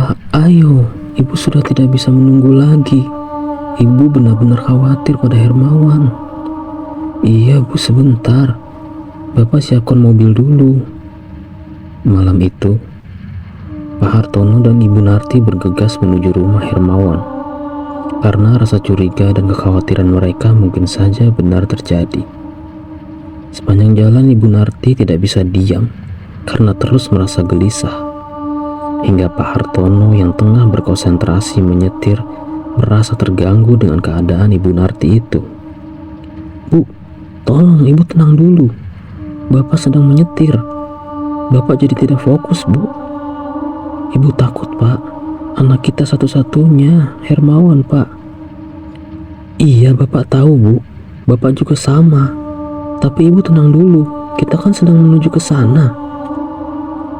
Pak, ayo. Ibu sudah tidak bisa menunggu lagi. Ibu benar-benar khawatir pada Hermawan. Iya, Bu, sebentar. Bapak siapkan mobil dulu. Malam itu, Pak Hartono dan Ibu Narti bergegas menuju rumah Hermawan. Karena rasa curiga dan kekhawatiran mereka mungkin saja benar terjadi. Sepanjang jalan Ibu Narti tidak bisa diam karena terus merasa gelisah. Hingga Pak Hartono yang tengah berkonsentrasi menyetir merasa terganggu dengan keadaan Ibu Narti itu. Bu, tolong Ibu tenang dulu. Bapak sedang menyetir. Bapak jadi tidak fokus, Bu. Ibu takut, Pak. Anak kita satu-satunya, Hermawan, Pak. Iya, Bapak tahu, Bu. Bapak juga sama. Tapi Ibu tenang dulu. Kita kan sedang menuju ke sana.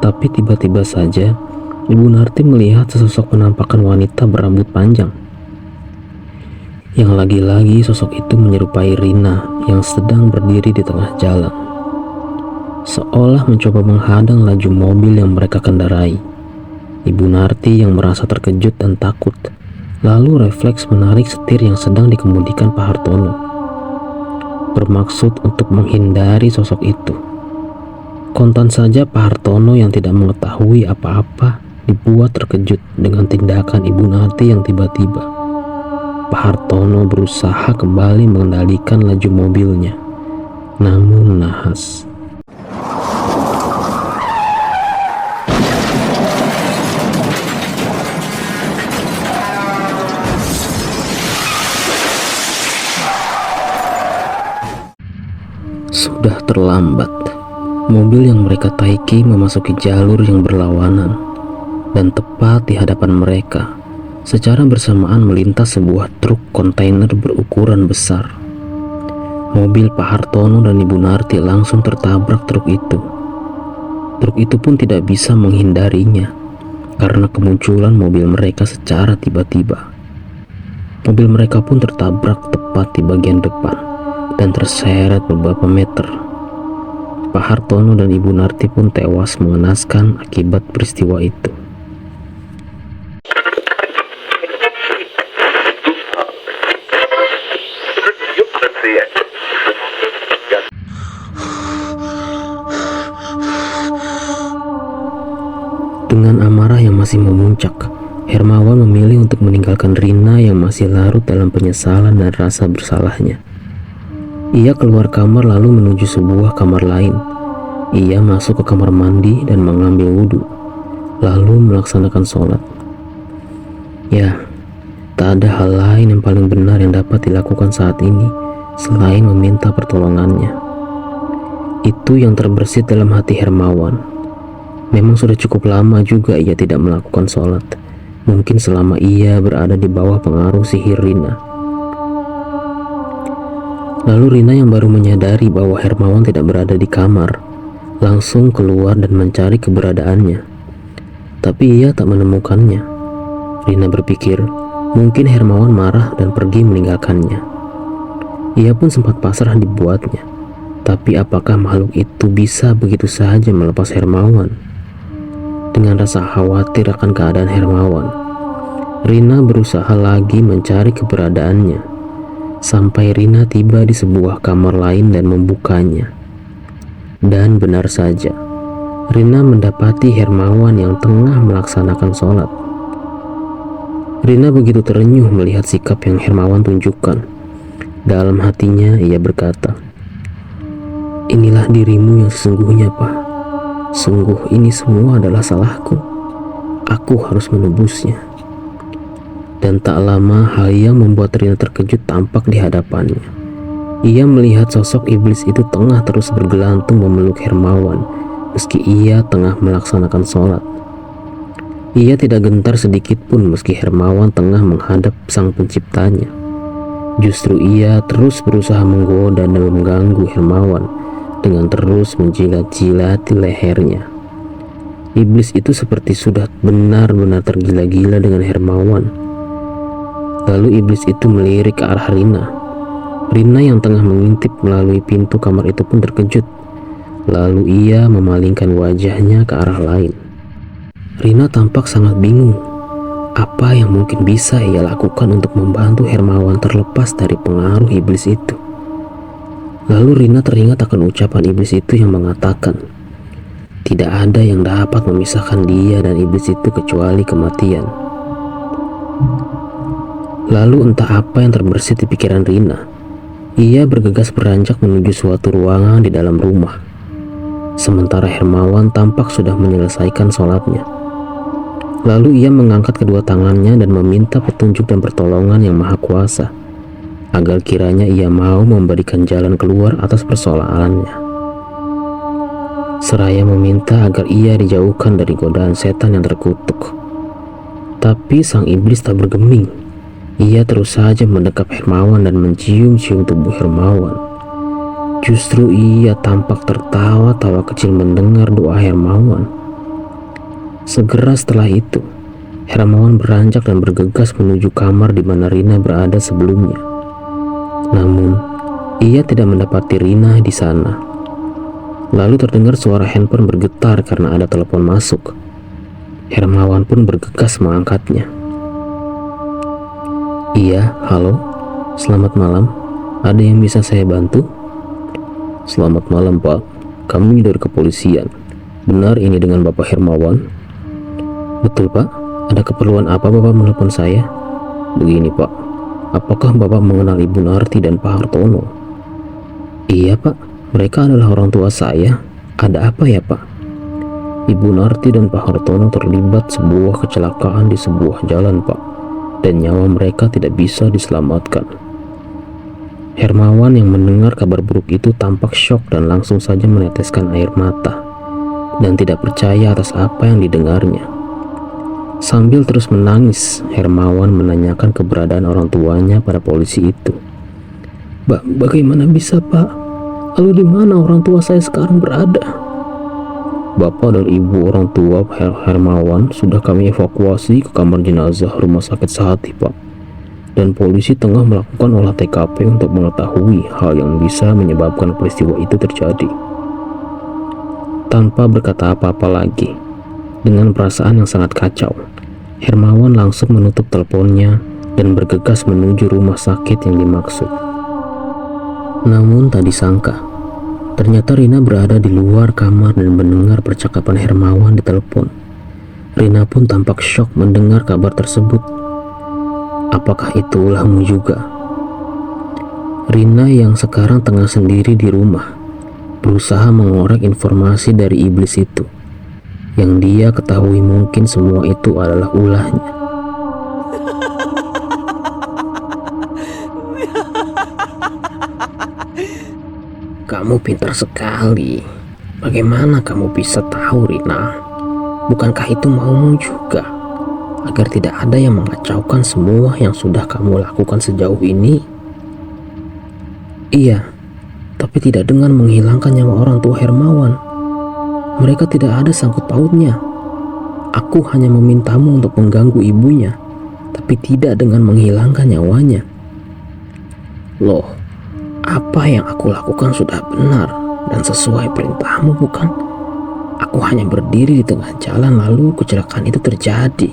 Tapi tiba-tiba saja Ibu Narti melihat sesosok penampakan wanita berambut panjang. Yang lagi-lagi sosok itu menyerupai Rina yang sedang berdiri di tengah jalan, seolah mencoba menghadang laju mobil yang mereka kendarai. Ibu Narti yang merasa terkejut dan takut, lalu refleks menarik setir yang sedang dikemudikan Pak Hartono, bermaksud untuk menghindari sosok itu. Kontan saja Pak Hartono yang tidak mengetahui apa-apa dibuat terkejut dengan tindakan Ibu Narti yang tiba-tiba. Pak Hartono berusaha kembali mengendalikan laju mobilnya, namun nahas. Sudah terlambat. Mobil yang mereka taiki memasuki jalur yang berlawanan, dan tepat di hadapan mereka, secara bersamaan melintas sebuah truk kontainer berukuran besar. Mobil Pak Hartono dan Ibu Narti langsung tertabrak truk itu. Truk itu pun tidak bisa menghindarinya, karena kemunculan mobil mereka secara tiba-tiba. Mobil mereka pun tertabrak tepat di bagian depan, dan terseret beberapa meter. Pak Hartono dan Ibu Narti pun tewas mengenaskan akibat peristiwa itu. Dengan amarah yang masih memuncak, Hermawan memilih untuk meninggalkan Rina yang masih larut dalam penyesalan dan rasa bersalahnya. Ia keluar kamar lalu menuju sebuah kamar lain. Ia masuk ke kamar mandi dan mengambil wudhu, lalu melaksanakan sholat. Ya, tak ada hal lain yang paling benar yang dapat dilakukan saat ini selain meminta pertolongannya. Itu yang terbersit dalam hati Hermawan. Memang sudah cukup lama juga ia tidak melakukan sholat. Mungkin selama ia berada di bawah pengaruh sihir Rina. Lalu Rina yang baru menyadari bahwa Hermawan tidak berada di kamar, langsung keluar dan mencari keberadaannya. Tapi ia tak menemukannya. Rina berpikir, mungkin Hermawan marah dan pergi meninggalkannya. Ia pun sempat pasrah dibuatnya. Tapi apakah makhluk itu bisa begitu saja melepas Hermawan? Dengan rasa khawatir akan keadaan Hermawan, Rina berusaha lagi mencari keberadaannya. Sampai Rina tiba di sebuah kamar lain dan membukanya. Dan benar saja, Rina mendapati Hermawan yang tengah melaksanakan sholat. Rina begitu terenyuh melihat sikap yang Hermawan tunjukkan. Dalam hatinya ia berkata, "Inilah dirimu yang sesungguhnya, Pak. Sungguh ini semua adalah salahku. Aku harus menebusnya." Dan tak lama hal yang membuat Rina terkejut tampak di hadapannya. Ia melihat sosok iblis itu tengah terus bergelantung memeluk Hermawan meski ia tengah melaksanakan sholat. Ia tidak gentar sedikit pun meski Hermawan tengah menghadap sang penciptanya. Justru ia terus berusaha menggoda dan mengganggu Hermawan dengan terus menjilat-jilati lehernya. Iblis itu seperti sudah benar-benar tergila-gila dengan Hermawan. Lalu iblis itu melirik ke arah Rina. Rina yang tengah mengintip melalui pintu kamar itu pun terkejut. Lalu ia memalingkan wajahnya ke arah lain. Rina tampak sangat bingung. Apa yang mungkin bisa ia lakukan untuk membantu Hermawan terlepas dari pengaruh iblis itu? Lalu Rina teringat akan ucapan iblis itu yang mengatakan, tidak ada yang dapat memisahkan dia dan iblis itu kecuali kematian. Lalu entah apa yang terbersit di pikiran Rina. Ia bergegas beranjak menuju suatu ruangan di dalam rumah. Sementara Hermawan tampak sudah menyelesaikan sholatnya. Lalu ia mengangkat kedua tangannya dan meminta petunjuk dan pertolongan yang maha kuasa, agar kiranya ia mau memberikan jalan keluar atas persoalannya. Seraya meminta agar ia dijauhkan dari godaan setan yang terkutuk. Tapi sang iblis tak bergeming. Ia terus saja mendekap Hermawan dan mencium-cium tubuh Hermawan. Justru ia tampak tertawa-tawa kecil mendengar doa Hermawan. Segera setelah itu, Hermawan beranjak dan bergegas menuju kamar di mana Rina berada sebelumnya. Namun, ia tidak mendapati Rina di sana. Lalu terdengar suara handphone bergetar karena ada telepon masuk. Hermawan pun bergegas mengangkatnya. Iya, halo. Selamat malam. Ada yang bisa saya bantu? Selamat malam, Pak. Kami dari kepolisian. Benar ini dengan Bapak Hermawan? Betul, Pak. Ada keperluan apa Bapak menelpon saya? Begini, Pak. Apakah Bapak mengenal Ibu Narti dan Pak Hartono? Iya, Pak. Mereka adalah orang tua saya. Ada apa ya, Pak? Ibu Narti dan Pak Hartono terlibat sebuah kecelakaan di sebuah jalan, Pak. Dan nyawa mereka tidak bisa diselamatkan. Hermawan yang mendengar kabar buruk itu tampak syok dan langsung saja meneteskan air mata dan tidak percaya atas apa yang didengarnya. Sambil terus menangis, Hermawan menanyakan keberadaan orang tuanya pada polisi itu. Bagaimana bisa, Pak? Lalu di mana orang tua saya sekarang berada? Bapak dan ibu orang tua Hermawan sudah kami evakuasi ke kamar jenazah rumah sakit Sehati, Pak. Dan polisi tengah melakukan olah TKP untuk mengetahui hal yang bisa menyebabkan peristiwa itu terjadi. Tanpa berkata apa-apa lagi, dengan perasaan yang sangat kacau, Hermawan langsung menutup teleponnya dan bergegas menuju rumah sakit yang dimaksud. Namun tak disangka, ternyata Rina berada di luar kamar dan mendengar percakapan Hermawan di telepon. Rina pun tampak syok mendengar kabar tersebut. Apakah itu ulahmu juga? Rina yang sekarang tengah sendiri di rumah, berusaha mengorek informasi dari iblis itu. Yang dia ketahui mungkin semua itu adalah ulahnya. Kamu pintar sekali. Bagaimana kamu bisa tahu, Rina? Bukankah itu maumu juga? Agar tidak ada yang mengacaukan semua yang sudah kamu lakukan sejauh ini? Iya, tapi tidak dengan menghilangkan nyawa orang tua Hermawan. Mereka tidak ada sangkut pautnya. Aku hanya memintamu untuk mengganggu ibunya, tapi tidak dengan menghilangkan nyawanya. Loh, apa yang aku lakukan sudah benar dan sesuai perintahmu, bukan? Aku hanya berdiri di tengah jalan lalu kecelakaan itu terjadi.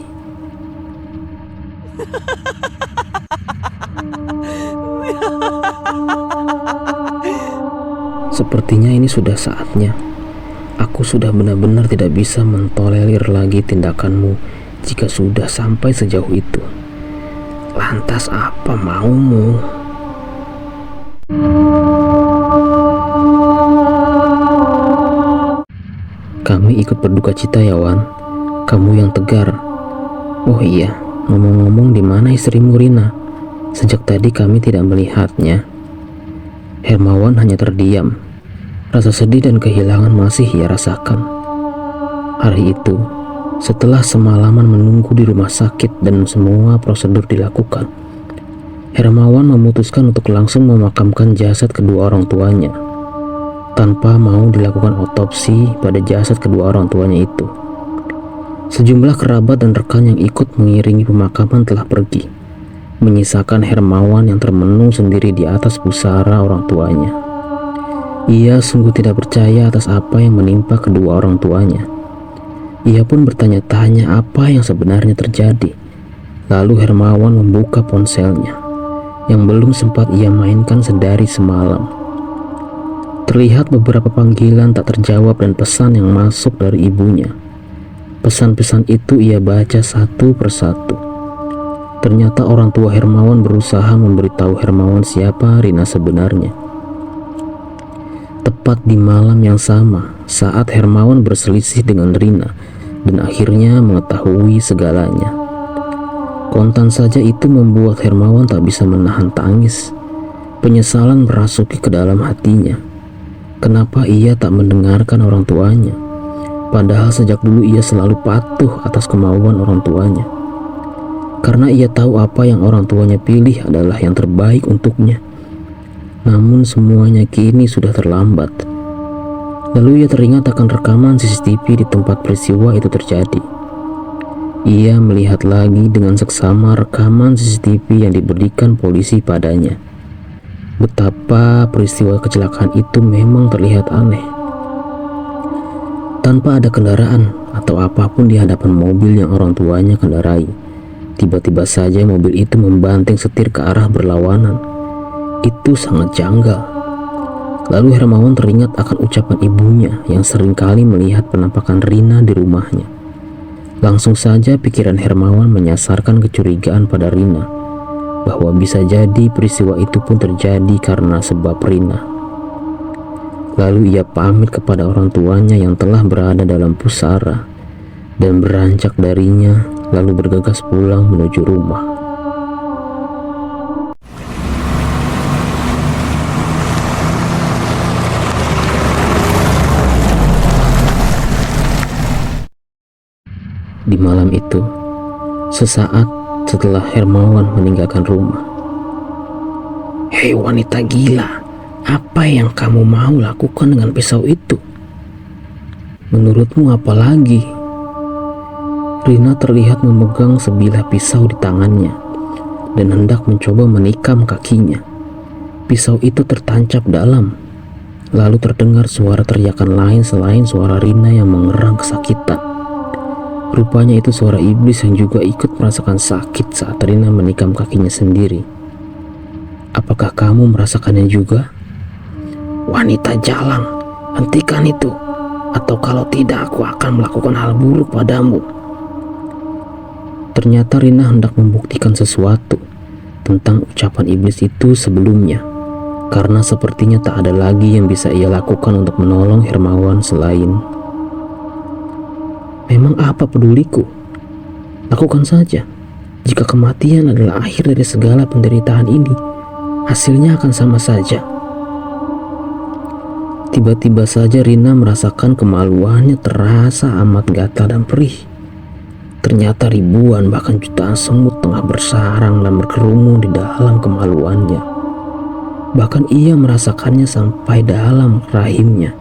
Sepertinya ini sudah saatnya. Aku sudah benar-benar tidak bisa mentolerir lagi tindakanmu jika sudah sampai sejauh itu. Lantas apa maumu? Kami ikut berduka cita ya, Wan. Kamu yang tegar. Oh iya, ngomong-ngomong, di mana istrimu Rina? Sejak tadi kami tidak melihatnya. Hermawan hanya terdiam. Rasa sedih dan kehilangan masih ia rasakan. Hari itu, setelah semalaman menunggu di rumah sakit dan semua prosedur dilakukan, Hermawan memutuskan untuk langsung memakamkan jasad kedua orang tuanya, tanpa mau dilakukan otopsi pada jasad kedua orang tuanya itu. Sejumlah kerabat dan rekan yang ikut mengiringi pemakaman telah pergi, menyisakan Hermawan yang termenung sendiri di atas pusara orang tuanya. Ia sungguh tidak percaya atas apa yang menimpa kedua orang tuanya. Ia pun bertanya-tanya apa yang sebenarnya terjadi Lalu Hermawan membuka ponselnya yang belum sempat ia mainkan sedari semalam. Terlihat beberapa panggilan tak terjawab dan pesan yang masuk dari ibunya. Pesan-pesan itu ia baca satu persatu. Ternyata orang tua Hermawan berusaha memberitahu Hermawan siapa Rina sebenarnya. Tepat di malam yang sama, saat Hermawan berselisih dengan Rina dan akhirnya mengetahui segalanya. Kontan saja itu membuat Hermawan tak bisa menahan tangis. Penyesalan merasuki ke dalam hatinya. Kenapa ia tak mendengarkan orang tuanya? Padahal sejak dulu ia selalu patuh atas kemauan orang tuanya. Karena ia tahu apa yang orang tuanya pilih adalah yang terbaik untuknya. Namun semuanya kini sudah terlambat. Lalu ia teringat akan rekaman CCTV di tempat peristiwa itu terjadi. Ia melihat lagi dengan seksama rekaman CCTV yang diberikan polisi padanya. Betapa peristiwa kecelakaan itu memang terlihat aneh. Tanpa ada kendaraan atau apapun di hadapan mobil yang orang tuanya kendarai, tiba-tiba saja mobil itu membanting setir ke arah berlawanan. Itu sangat janggal. Lalu Hermawan teringat akan ucapan ibunya yang seringkali melihat penampakan Rina di rumahnya. Langsung saja pikiran Hermawan menyasarkan kecurigaan pada Rina, bahwa bisa jadi peristiwa itu pun terjadi karena sebab Rina. Lalu ia pamit kepada orang tuanya yang telah berada dalam pusara dan beranjak darinya, lalu bergegas pulang menuju rumah. Di malam itu, sesaat setelah Hermawan meninggalkan rumah. "Hei wanita gila, apa yang kamu mau lakukan dengan pisau itu? Menurutmu apa lagi?" Rina terlihat memegang sebilah pisau di tangannya dan hendak mencoba menikam kakinya. Pisau itu tertancap dalam. Lalu terdengar suara teriakan lain selain suara Rina yang mengerang kesakitan. Rupanya itu suara iblis yang juga ikut merasakan sakit saat Rina menikam kakinya sendiri. "Apakah kamu merasakannya juga?" "Wanita jalang, hentikan itu, atau kalau tidak aku akan melakukan hal buruk padamu." Ternyata Rina hendak membuktikan sesuatu tentang ucapan iblis itu sebelumnya, karena sepertinya tak ada lagi yang bisa ia lakukan untuk menolong Hermawan selain, "Memang apa peduliku? Lakukan saja. Jika kematian adalah akhir dari segala penderitaan ini, hasilnya akan sama saja." Tiba-tiba saja Rina merasakan kemaluannya terasa amat gatal dan perih. Ternyata ribuan bahkan jutaan semut tengah bersarang dan berkerumun di dalam kemaluannya. Bahkan ia merasakannya sampai dalam rahimnya.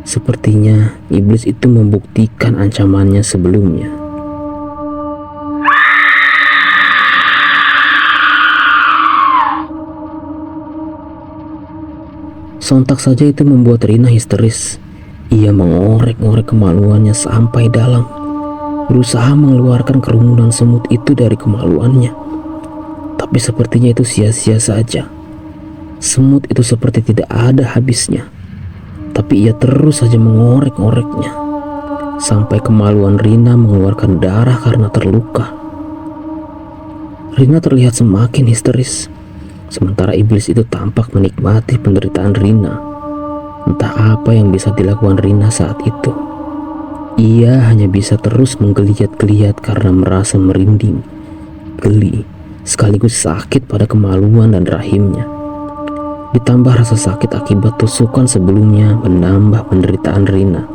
Sepertinya iblis itu membuktikan ancamannya sebelumnya. Sontak saja itu membuat Rina histeris. Ia mengorek-ngorek kemaluannya sampai dalam, berusaha mengeluarkan kerumunan semut itu dari kemaluannya. Tapi sepertinya itu sia-sia saja. Semut itu seperti tidak ada habisnya. Tapi ia terus saja mengorek-ngoreknya sampai kemaluan Rina mengeluarkan darah karena terluka. Rina terlihat semakin histeris, sementara iblis itu tampak menikmati penderitaan Rina. Entah apa yang bisa dilakukan Rina saat itu. Ia hanya bisa terus menggeliat-geliat karena merasa merinding, geli, sekaligus sakit pada kemaluan dan rahimnya. Ditambah rasa sakit akibat tusukan sebelumnya menambah penderitaan Rina.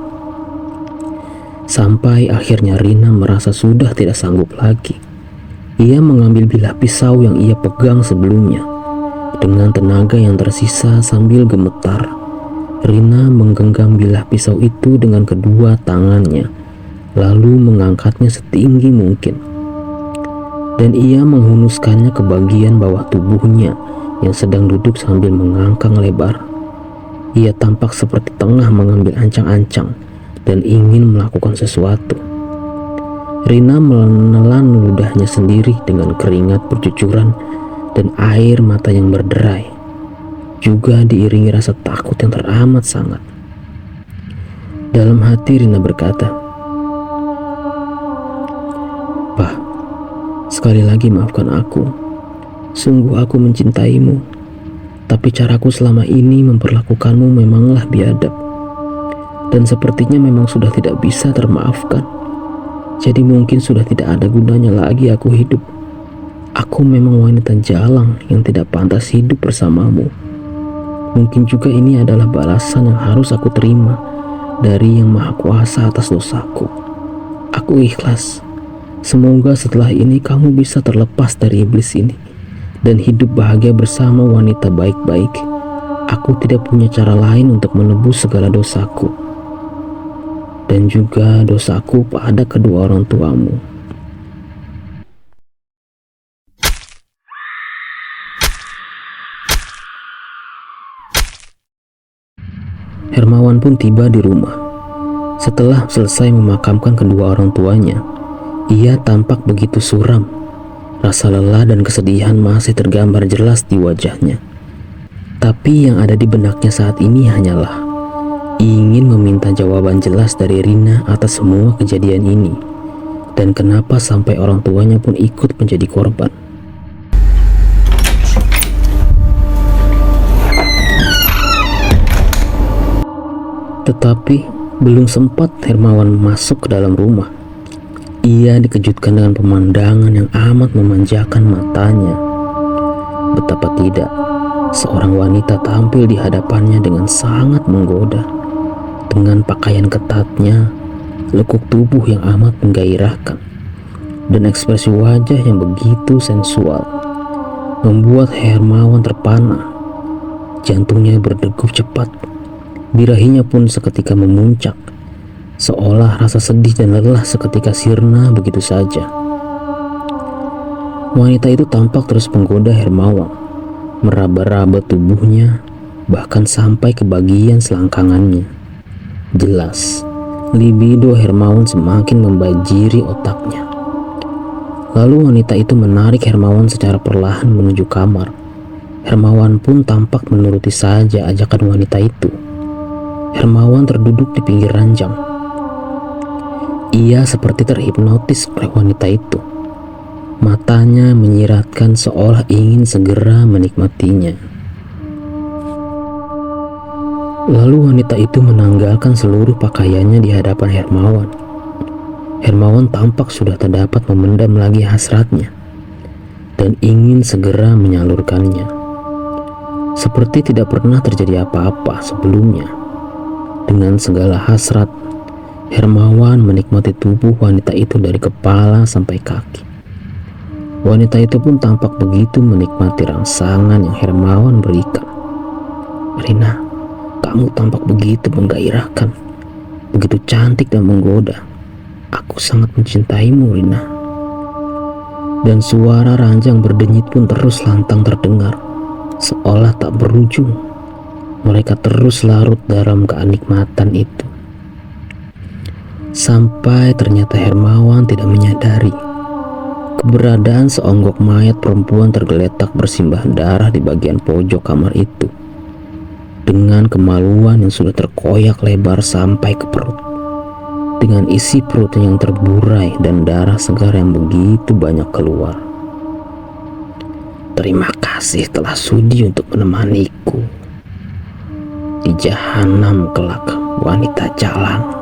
Sampai akhirnya Rina merasa sudah tidak sanggup lagi. Ia mengambil bilah pisau yang ia pegang sebelumnya. Dengan tenaga yang tersisa sambil gemetar, Rina menggenggam bilah pisau itu dengan kedua tangannya, lalu mengangkatnya setinggi mungkin. Dan ia menghunuskannya ke bagian bawah tubuhnya yang sedang duduk sambil mengangkang lebar. Ia tampak seperti tengah mengambil ancang-ancang dan ingin melakukan sesuatu. Rina menelan ludahnya sendiri dengan keringat bercucuran dan air mata yang berderai, juga diiringi rasa takut yang teramat sangat. Dalam hati Rina berkata, "Pak, sekali lagi maafkan aku. Sungguh aku mencintaimu, tapi caraku selama ini memperlakukanmu memanglah biadab. Dan sepertinya memang sudah tidak bisa termaafkan. Jadi mungkin sudah tidak ada gunanya lagi aku hidup. Aku memang wanita jalang yang tidak pantas hidup bersamamu. Mungkin juga ini adalah balasan yang harus aku terima dari Yang Maha Kuasa atas dosaku. Aku ikhlas. Semoga setelah ini kamu bisa terlepas dari iblis ini dan hidup bahagia bersama wanita baik-baik. Aku tidak punya cara lain untuk menebus segala dosaku dan juga dosaku pada kedua orang tuamu." Hermawan pun tiba di rumah. Setelah selesai memakamkan kedua orang tuanya, ia tampak begitu suram. Rasa lelah dan kesedihan masih tergambar jelas di wajahnya. Tapi yang ada di benaknya saat ini hanyalah ingin meminta jawaban jelas dari Rina atas semua kejadian ini, dan kenapa sampai orang tuanya pun ikut menjadi korban. Tetapi belum sempat Hermawan masuk ke dalam rumah, ia dikejutkan dengan pemandangan yang amat memanjakan matanya. Betapa tidak, seorang wanita tampil di hadapannya dengan sangat menggoda. Dengan pakaian ketatnya, lekuk tubuh yang amat menggairahkan, dan ekspresi wajah yang begitu sensual, membuat Hermawan terpana. Jantungnya berdegup cepat, birahinya pun seketika memuncak, seolah rasa sedih dan lelah seketika sirna begitu saja. Wanita itu tampak terus menggoda Hermawan, meraba-raba tubuhnya, bahkan sampai ke bagian selangkangannya. Jelas, libido Hermawan semakin membanjiri otaknya. Lalu wanita itu menarik Hermawan secara perlahan menuju kamar. Hermawan pun tampak menuruti saja ajakan wanita itu. Hermawan terduduk di pinggir ranjang. Ia seperti terhipnotis oleh wanita itu. Matanya menyiratkan seolah ingin segera menikmatinya. Lalu wanita itu menanggalkan seluruh pakaiannya di hadapan Hermawan. Hermawan tampak sudah tak dapat memendam lagi hasratnya dan ingin segera menyalurkannya. Seperti tidak pernah terjadi apa-apa sebelumnya. Dengan segala hasrat, Hermawan menikmati tubuh wanita itu dari kepala sampai kaki. Wanita itu pun tampak begitu menikmati rangsangan yang Hermawan berikan. "Rina, kamu tampak begitu menggairahkan, begitu cantik dan menggoda. Aku sangat mencintaimu, Rina." Dan suara ranjang berdenyit pun terus lantang terdengar, seolah tak berujung. Mereka terus larut dalam kenikmatan itu. Sampai ternyata Hermawan tidak menyadari keberadaan seonggok mayat perempuan tergeletak bersimbah darah di bagian pojok kamar itu. Dengan kemaluan yang sudah terkoyak lebar sampai ke perut, dengan isi perut yang terburai dan darah segar yang begitu banyak keluar. "Terima kasih telah sudi untuk menemaniku di jahanam kelak, wanita jalang."